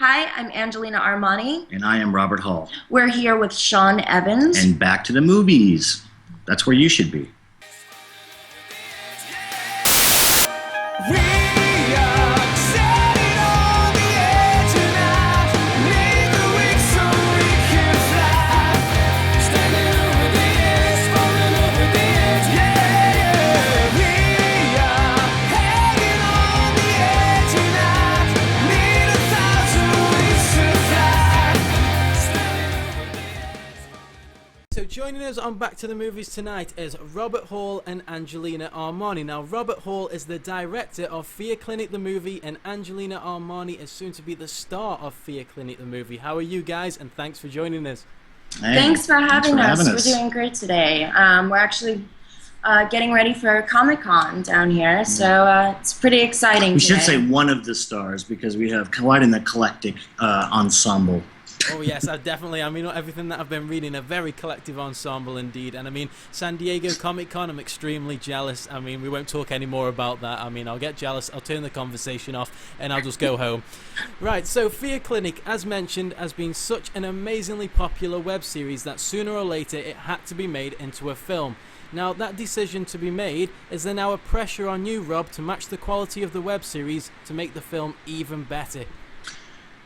Hi, I'm Angelina Armani. And I am Robert Hall. We're here with Sean Evans. And back to the movies. That's where you should be. So joining us on Back to the Movies tonight is Robert Hall and Angelina Armani. Now, Robert Hall is the director of Fear Clinic the movie, and Angelina Armani is soon to be the star of Fear Clinic the movie. How are you guys? And thanks for joining us. Hey, thanks for having us. us. We're doing great today. We're actually getting ready for Comic-Con down here, so it's pretty exciting. We should say one of the stars because we have quite an eclectic ensemble. Oh yes, I mean, everything that I've been reading, a very collective ensemble indeed. And I mean, San Diego Comic-Con, I'm extremely jealous. I mean, we won't talk any more about that. I mean, I'll get jealous, I'll turn the conversation off, and I'll just go home. Right, so Fear Clinic, as mentioned, has been such an amazingly popular web series that sooner or later it had to be made into a film. Now, that decision to be made, is there now a pressure on you, Rob, to match the quality of the web series to make the film even better?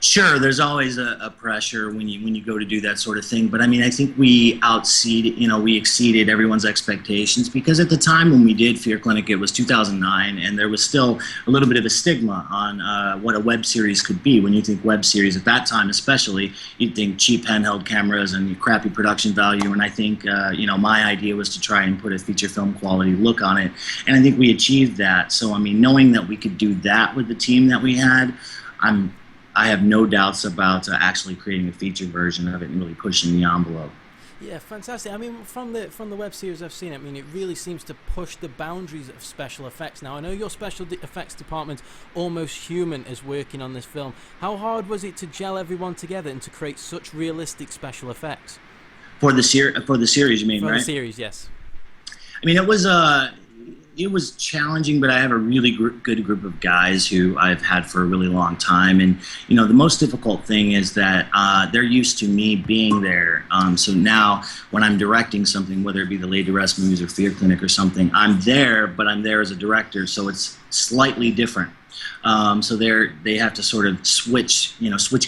Sure, there's always a pressure when you go to do that sort of thing, but I mean, I think we exceeded everyone's expectations because at the time when we did Fear Clinic, it was 2009, and there was still a little bit of a stigma on what a web series could be. When you think web series at that time, especially, you'd think cheap handheld cameras and crappy production value. And I think my idea was to try and put a feature film quality look on it, and I think we achieved that. So I mean, knowing that we could do that with the team that we had, I have no doubts about actually creating a feature version of it and really pushing the envelope. Yeah, fantastic. I mean, from the web series I've seen, I mean, it really seems to push the boundaries of special effects. Now, I know your special effects department, Almost Human, is working on this film. How hard was it to gel everyone together and to create such realistic special effects? For the series, you mean, right? For the series, yes. I mean, it was challenging, but I have a really good group of guys who I've had for a really long time. And, the most difficult thing is that they're used to me being there. So now when I'm directing something, whether it be the Laid to Rest movies or Fear Clinic or something, I'm there, but I'm there as a director. So it's slightly different. So they have to sort of switch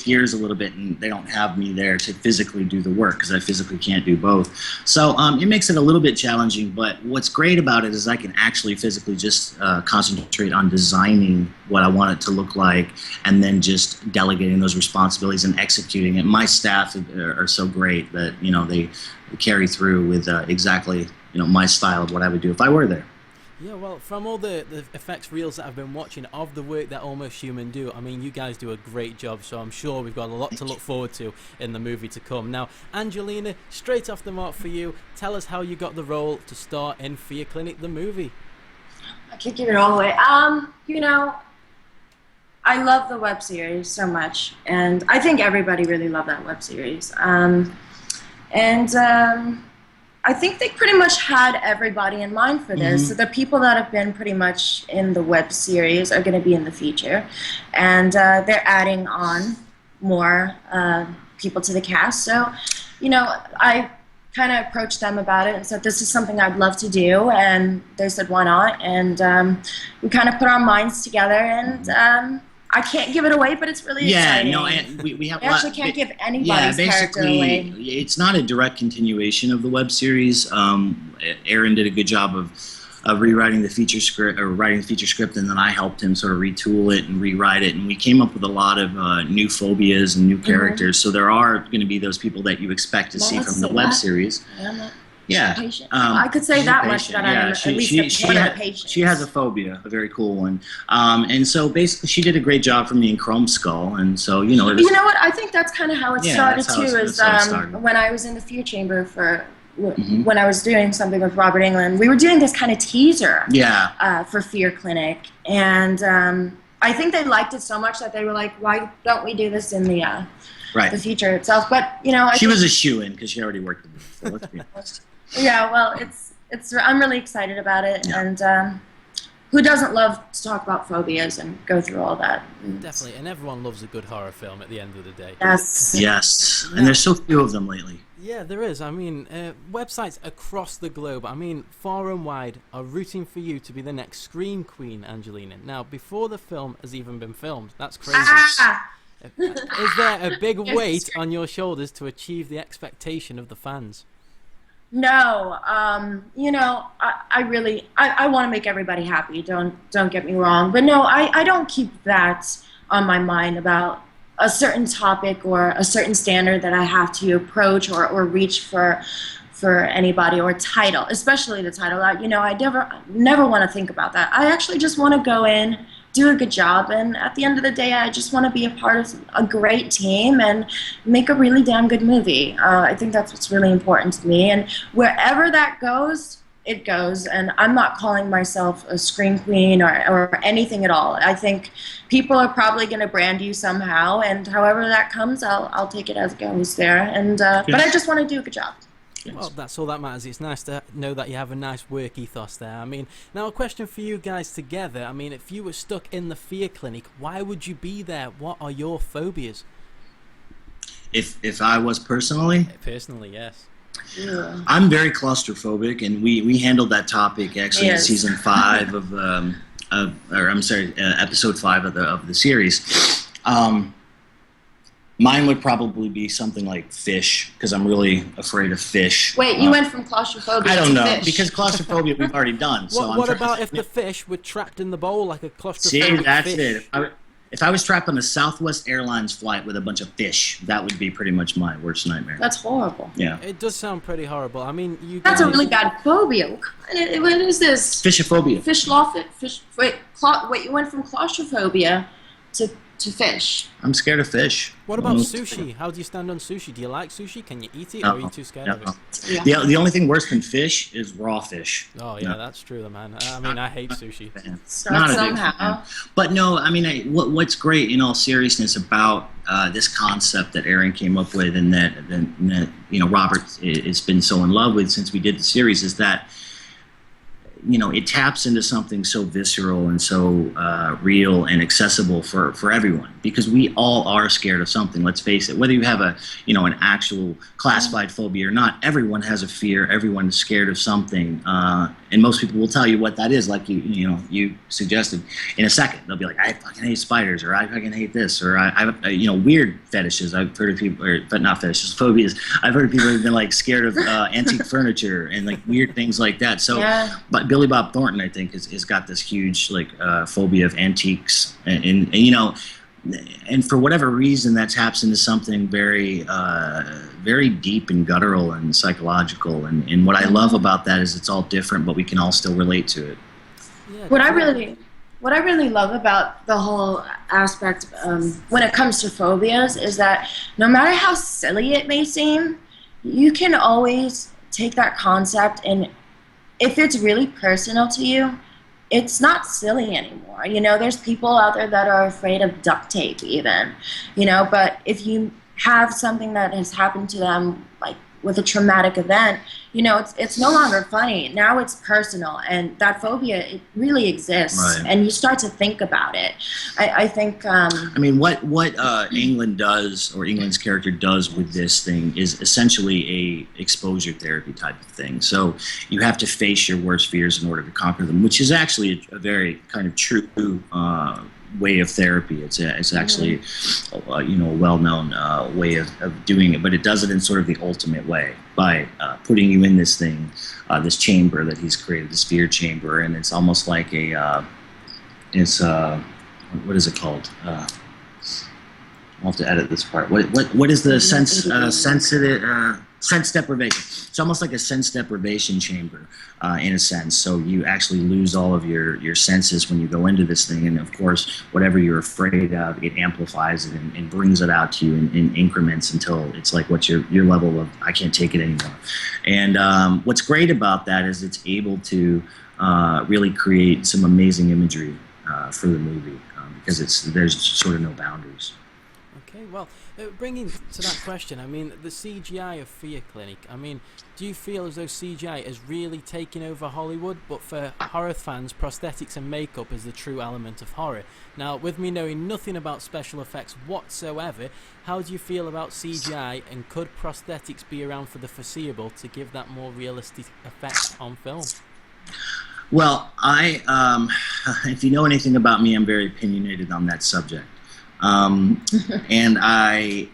gears a little bit, and they don't have me there to physically do the work because I physically can't do both. So it makes it a little bit challenging, but what's great about it is I can actually physically just concentrate on designing what I want it to look like and then just delegating those responsibilities and executing it. My staff are so great that, they carry through with exactly, my style of what I would do if I were there. Yeah, well, from all the effects reels that I've been watching of the work that Almost Human do, I mean, you guys do a great job, so I'm sure we've got a lot to look forward to in the movie to come. Now, Angelina, straight off the mark for you, tell us how you got the role to star in Fear Clinic the movie. I can't give it all away. I love the web series so much, and I think everybody really loved that web series. I think they pretty much had everybody in mind for this. So the people that have been pretty much in the web series are going to be in the feature, and they're adding on more people to the cast. So, I kind of approached them about it and said, this is something I'd love to do, and they said, why not? And we kind of put our minds together, and I can't give it away, but it's really exciting. No, and we have. I actually can't give anybody's character away. It's not a direct continuation of the web series. Aaron did a good job of rewriting the feature script, or writing the feature script, and then I helped him sort of retool it and rewrite it, and we came up with a lot of new phobias and new characters. So there are going to be those people that you expect to see from the web series. Yeah. I could say that much, that I'm at least one of the patients. She has a phobia, a very cool one. And so basically she did a great job for me in Chrome Skull. And so, you know what? I think that's kind of how it started, too, is when I was in the Fear Chamber when I was doing something with Robert Englund, we were doing this kind of teaser for Fear Clinic. And I think they liked it so much that they were like, why don't we do this in the feature itself? But, she was a shoo-in because she already worked in it, so let's be honest. Yeah, well, I'm really excited about it, and who doesn't love to talk about phobias and go through all that? Definitely, and everyone loves a good horror film at the end of the day. Yes. Yes, and there's so few of them lately. Yeah, there is. I mean, websites across the globe, I mean, far and wide, are rooting for you to be the next Scream Queen, Angelina. Now, before the film has even been filmed, that's crazy. Is there a big weight on your shoulders to achieve the expectation of the fans? No, you know, I want to make everybody happy. Don't get me wrong, but no, I don't keep that on my mind about a certain topic or a certain standard that I have to approach or reach for anybody, or title, especially the title. You know, I never want to think about that. I actually just want to go in, do a good job, and at the end of the day, I just want to be a part of a great team and make a really damn good movie. I think that's what's really important to me, and wherever that goes, it goes. And I'm not calling myself a Scream Queen or anything at all. I think people are probably going to brand you somehow, and however that comes, I'll take it as it goes there. And but I just want to do a good job. Well, that's all that matters. It's nice to know that you have a nice work ethos there. I mean, now a question for you guys together. I mean, if you were stuck in the fear clinic, why would you be there? What are your phobias? If I was personally? Personally, yes. Yeah. I'm very claustrophobic, and we handled that topic actually in season 5 episode 5 of the series. Mine would probably be something like fish, because I'm really afraid of fish. Wait, you went from claustrophobia I don't to know, fish. because claustrophobia we've already done. So what about if the fish were trapped in the bowl like a claustrophobic See, that's fish? it. If I was trapped on a Southwest Airlines flight with a bunch of fish, that would be pretty much my worst nightmare. That's horrible. Yeah. It does sound pretty horrible. I mean, you That's guys... a really bad phobia. What is this? Fishophobia. Wait, you went from claustrophobia to fish. I'm scared of fish. What about sushi? How do you stand on sushi? Do you like sushi? Can you eat it, or are you too scared of it? Yeah. The only thing worse than fish is raw fish. Oh, yeah, that's true, man. I mean, I hate sushi. Start somehow. But no, I mean, what's great in all seriousness about this concept that Aaron came up with, and that you know Robert has been so in love with since we did the series, is that you know, it taps into something so visceral and so real and accessible for everyone, because we all are scared of something. Let's face it, whether you have an actual classified phobia or not, everyone has a fear. Everyone is scared of something, and most people will tell you what that is. Like you suggested in a second, they'll be like, I fucking hate spiders, or I fucking hate this, or I weird fetishes. I've heard of people, but not fetishes, phobias. I've heard of people who've been like scared of antique furniture and like weird things like that. So, but Billy Bob Thornton, I think, has got this huge phobia of antiques, and you know, and for whatever reason, that taps into something very, very deep and guttural and psychological. And what I love about that is it's all different, but we can all still relate to it. Yeah, What I really love about the whole aspect when it comes to phobias is that no matter how silly it may seem, you can always take that concept, and if it's really personal to you, it's not silly anymore. You know, there's people out there that are afraid of duct tape even, you know, but if you have something that has happened to them, like with a traumatic event, you know, it's no longer funny. Now it's personal, and that phobia, it really exists, Right. and you start to think about it. I think. I mean, what England does, or England's character does with this thing, is essentially a exposure therapy type of thing. So you have to face your worst fears in order to conquer them, which is actually a very kind of true way of therapy. It's actually a well-known way of doing it, but it does it in sort of the ultimate way by putting you in this thing, this chamber that he's created, this fear chamber, and it's almost like what is it called? I'll have to edit this part. What is the sense deprivation? It's almost like a sense deprivation chamber, in a sense. So you actually lose all of your senses when you go into this thing, and of course, whatever you're afraid of, it amplifies it and brings it out to you in increments until it's like what's your level of I can't take it anymore. And what's great about that is it's able to really create some amazing imagery for the movie, because there's sort of no boundaries. Okay, well, bringing to that question, I mean, the CGI of Fear Clinic, I mean, do you feel as though CGI is really taking over Hollywood, but for horror fans, prosthetics and makeup is the true element of horror? Now, with me knowing nothing about special effects whatsoever, how do you feel about CGI, and could prosthetics be around for the foreseeable to give that more realistic effect on film? Well, if you know anything about me, I'm very opinionated on that subject. And my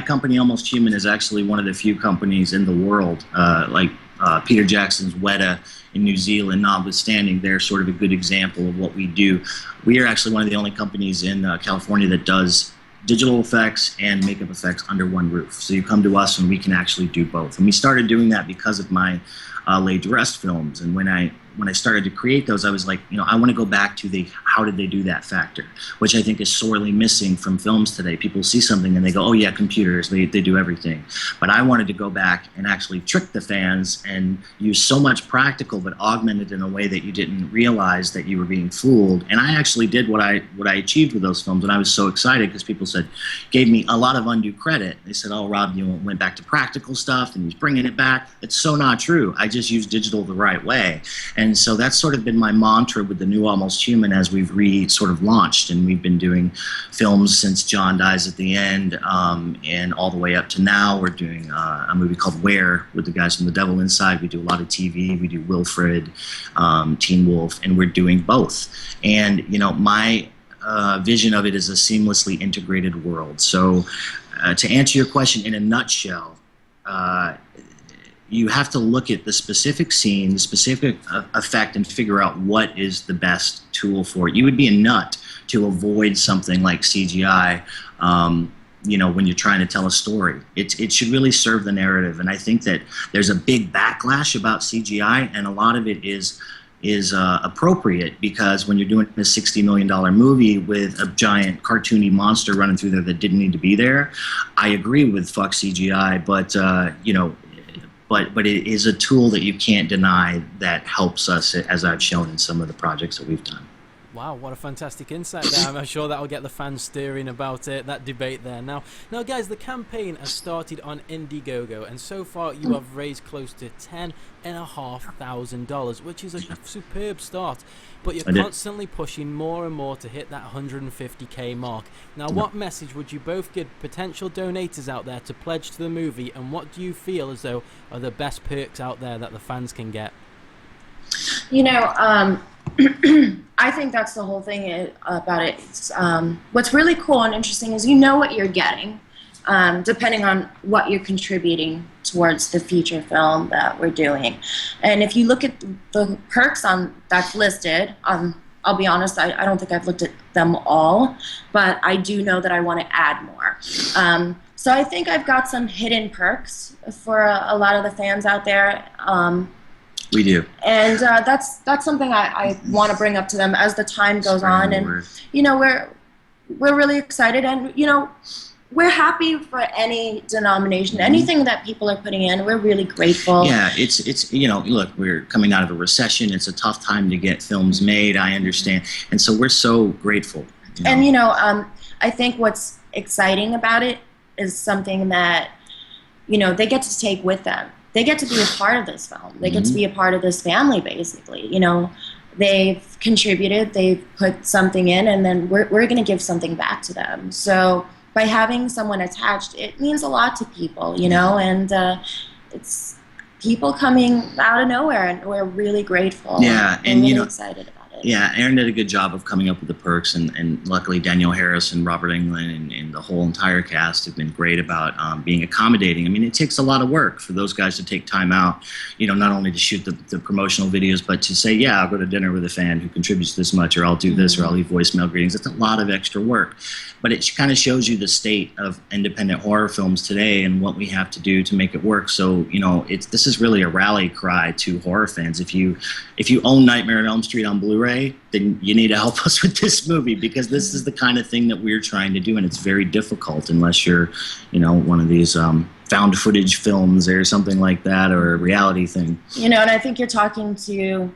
company, Almost Human, is actually one of the few companies in the world, Peter Jackson's Weta in New Zealand, notwithstanding, they're sort of a good example of what we do. We are actually one of the only companies in California that does digital effects and makeup effects under one roof. So you come to us and we can actually do both. And we started doing that because of my laid to rest films. And when I started to create those, I was like, I want to go back to the how did they do that factor, which I think is sorely missing from films today. People see something and they go, oh yeah, computers, they do everything. But I wanted to go back and actually trick the fans and use so much practical but augmented in a way that you didn't realize that you were being fooled. And I actually did what I achieved with those films, and I was so excited because people gave me a lot of undue credit. They said, oh, Rob, you went back to practical stuff and he's bringing it back. It's so not true. I just used digital the right way. And so that's sort of been my mantra with the new Almost Human as we've sort of launched, and we've been doing films since John Dies at the End, and all the way up to now. We're doing a movie called Where with the guys from The Devil Inside. We do a lot of TV. We do Wilfred, Teen Wolf, and we're doing both. And my vision of it is a seamlessly integrated world. So to answer your question in a nutshell, you have to look at the specific scene, the specific effect, and figure out what is the best tool for it. You would be a nut to avoid something like CGI, when you're trying to tell a story. It should really serve the narrative. And I think that there's a big backlash about CGI, and a lot of it is appropriate, because when you're doing a $60 million movie with a giant cartoony monster running through there that didn't need to be there, I agree with fuck CGI, but But it is a tool that you can't deny that helps us, as I've shown in some of the projects that we've done. Wow, what a fantastic insight there. I'm sure that'll get the fans stirring about it, that debate there. Now, guys, the campaign has started on Indiegogo, and so far you have raised close to $10,500, which is a superb start. But you're constantly pushing more and more to hit that 150K mark. Now, what message would you both give potential donators out there to pledge to the movie, and what do you feel as though are the best perks out there that the fans can get? I think that's the whole thing about it. What's really cool and interesting is you know what you're getting, depending on what you're contributing towards the feature film that we're doing. And if you look at the perks that's listed, I'll be honest, I don't think I've looked at them all, but I do know that I want to add more. So I think I've got some hidden perks for a lot of the fans out there. We do. And that's something I want to bring up to them as the time goes on. And, we're really excited, and, we're happy for any denomination, anything that people are putting in. We're really grateful. Yeah, it's look, we're coming out of a recession. It's a tough time to get films made, I understand. And so we're so grateful. And, I think what's exciting about it is something that, they get to take with them. They get to be a part of this film. They get to be a part of this family, basically. They've contributed, they've put something in, and then we're going to give something back to them. So by having someone attached, it means a lot to people, and it's people coming out of nowhere, and we're really grateful. Yeah, and really excited about it. Yeah, Aaron did a good job of coming up with the perks, and luckily Danielle Harris and Robert Englund and the whole entire cast have been great about being accommodating. I mean, it takes a lot of work for those guys to take time out, not only to shoot the promotional videos, but to say, yeah, I'll go to dinner with a fan who contributes this much, or I'll do this, or I'll leave voicemail greetings. It's a lot of extra work. But it kind of shows you the state of independent horror films today and what we have to do to make it work. So, this is really a rally cry to horror fans. If you own Nightmare on Elm Street on Blu-ray, then you need to help us with this movie, because this is the kind of thing that we're trying to do, and it's very difficult unless you're, one of these found footage films or something like that, or a reality thing. And I think you're talking to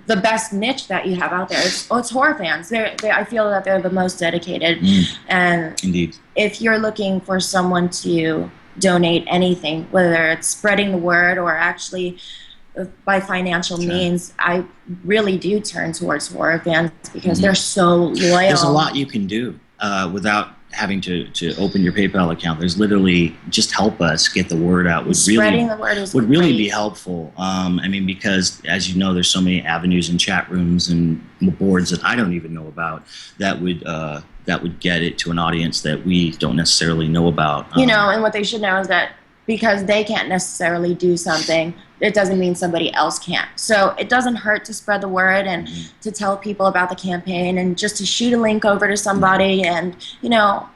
the best niche that you have out there. It's horror fans. I feel that they're the most dedicated. And Indeed. if you're looking for someone to donate anything, whether it's spreading the word or actually by financial means, I really do turn towards horror fans because they're so loyal. There's a lot you can do without having to open your PayPal account. There's literally just help us get the word out. Spreading the word would really be helpful. I mean, because as you know, there's so many avenues and chat rooms and boards that I don't even know about that would get it to an audience that we don't necessarily know about. You know, and what they should know is that because they can't necessarily do something, it doesn't mean somebody else can't. So it doesn't hurt to spread the word and to tell people about the campaign and just to shoot a link over to somebody. And, you know,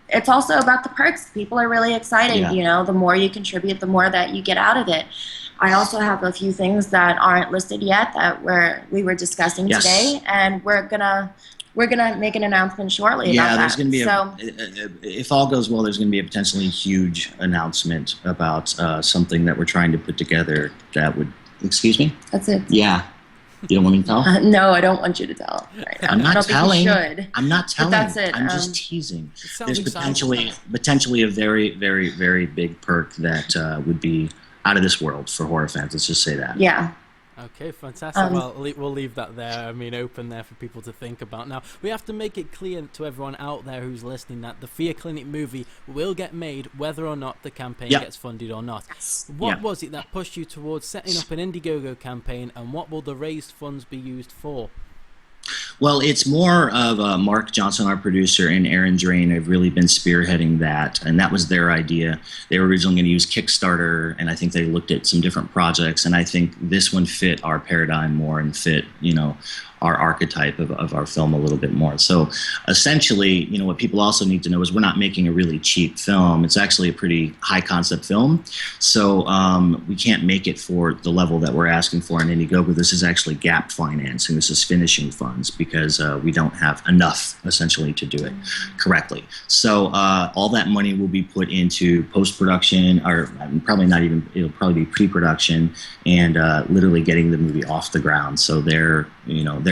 it's also about the perks. People are really excited. You know, the more you contribute, the more that you get out of it. I also have a few things that aren't listed yet that we were discussing today, and we're gonna make an announcement shortly about that. Yeah, there's going to be if all goes well, there's going to be a potentially huge announcement about something that we're trying to put together that would, excuse me? That's it. Yeah. You don't want me to tell? No, I don't want you to tell right now. I'm not telling. I don't think you should. I'm not telling. But that's it. I'm just teasing. There's Potentially a very, very, very big perk that would be out of this world for horror fans. Let's just say that. Yeah. Okay, fantastic. Well, we'll leave that there. I mean, open there for people to think about. Now, we have to make it clear to everyone out there who's listening that the Fear Clinic movie will get made whether or not the campaign gets funded or not. What was it that pushed you towards setting up an Indiegogo campaign, and what will the raised funds be used for? Well, it's more of Mark Johnson, our producer, and Aaron Drain have really been spearheading that, and that was their idea. They were originally going to use Kickstarter, and I think they looked at some different projects, and I think this one fit our paradigm more and fit, you know, our archetype of our film a little bit more. So essentially, you know, what people also need to know is we're not making a really cheap film. It's actually a pretty high concept film. So we can't make it for the level that we're asking for in Indiegogo. This is actually gap financing. This is finishing funds because we don't have enough essentially to do it correctly. So all that money will be put into post-production, or probably not even, it'll probably be pre-production, and literally getting the movie off the ground. So their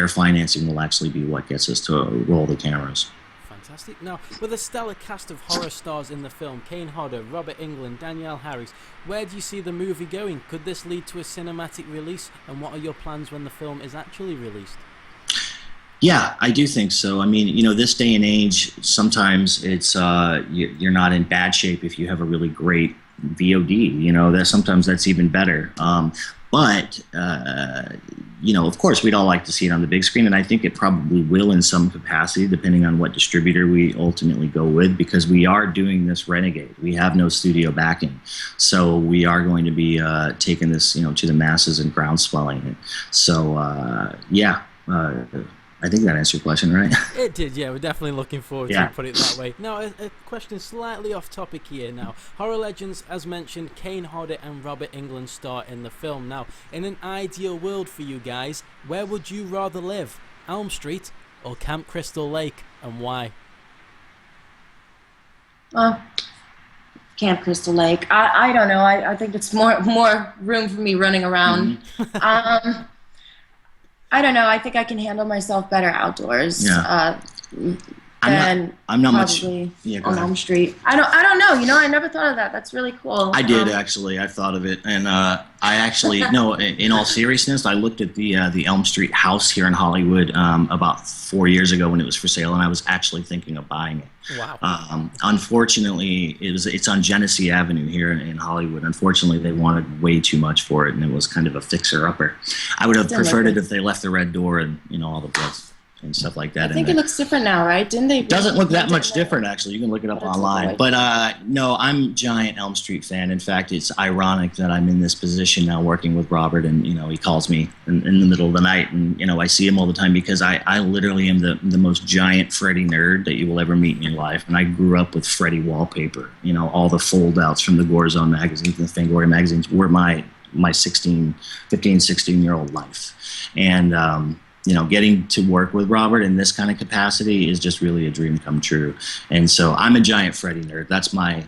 financing will actually be what gets us to roll the cameras. Fantastic. Now, with a stellar cast of horror stars in the film, Kane Hodder, Robert Englund, Danielle Harris, where do you see the movie going? Could this lead to a cinematic release? And what are your plans when the film is actually released? Yeah, I do think so. I mean, you know, this day and age, sometimes it's you're not in bad shape if you have a really great VOD. You know, sometimes that's even better. But you know, of course, we'd all like to see it on the big screen, and I think it probably will in some capacity, depending on what distributor we ultimately go with, because we are doing this Renegade. We have no studio backing, so we are going to be taking this, you know, to the masses and groundswelling it. So yeah. I think that answered your question, right? It did, yeah. We're definitely looking forward to put it that way. Now, a question slightly off topic here now. Horror legends, as mentioned, Kane Hodder and Robert Englund star in the film. Now, in an ideal world for you guys, where would you rather live? Elm Street or Camp Crystal Lake, and why? Camp Crystal Lake. I don't know. I think it's more room for me running around. I don't know. I think I can handle myself better outdoors than I'm not much on Elm Street. I don't know. You know, I never thought of that. That's really cool. I did actually. I thought of it, and I actually no. In all seriousness, I looked at the Elm Street house here in Hollywood about 4 years ago when it was for sale, and I was actually thinking of buying it. Wow. Unfortunately, it's on Genesee Avenue here in Hollywood. Unfortunately, they wanted way too much for it, and it was kind of a fixer-upper. I would have preferred it if they left the red door and, you know, all the blood and stuff like that. I think it looks different now, right? Didn't they? It doesn't look that much different, actually. You can look it up online. But no, I'm a giant Elm Street fan. In fact, it's ironic that I'm in this position now working with Robert, and, you know, he calls me in the middle of the night, and, you know, I see him all the time because I literally am the most giant Freddy nerd that you will ever meet in your life. And I grew up with Freddy wallpaper. You know, all the fold-outs from the Gore Zone magazines and the Fangoria magazines were my 15, 16-year-old life. And you know, getting to work with Robert in this kind of capacity is just really a dream come true. And so I'm a giant Freddy nerd. That's my,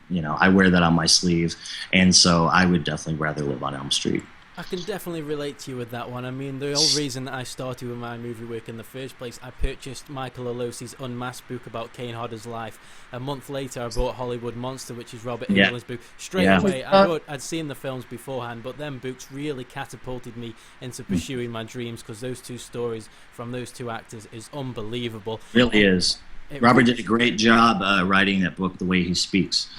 you know, I wear that on my sleeve. And so I would definitely rather live on Elm Street. I can definitely relate to you with that one. I mean, the whole reason that I started with my movie work in the first place, I purchased Michael Olosi's Unmasked book about Kane Hodder's life. A month later, I bought Hollywood Monster, which is Robert Englund's book. Straight away, I'd seen the films beforehand, but them books really catapulted me into pursuing my dreams, because those two stories from those two actors is unbelievable. Really is. Robert did a great job writing that book, the way he speaks.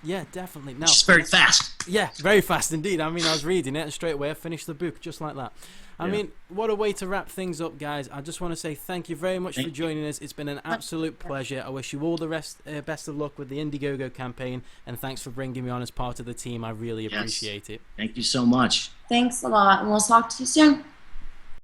Yeah, definitely. Now, it's very fast. Yeah, very fast indeed. I mean, I was reading it and straight away I finished the book just like that. I mean, what a way to wrap things up, guys. I just want to say thank you very much for joining us. It's been an absolute pleasure. I wish you all the best of luck with the Indiegogo campaign, and thanks for bringing me on as part of the team. I really appreciate it. Thank you so much. Thanks a lot, and we'll talk to you soon.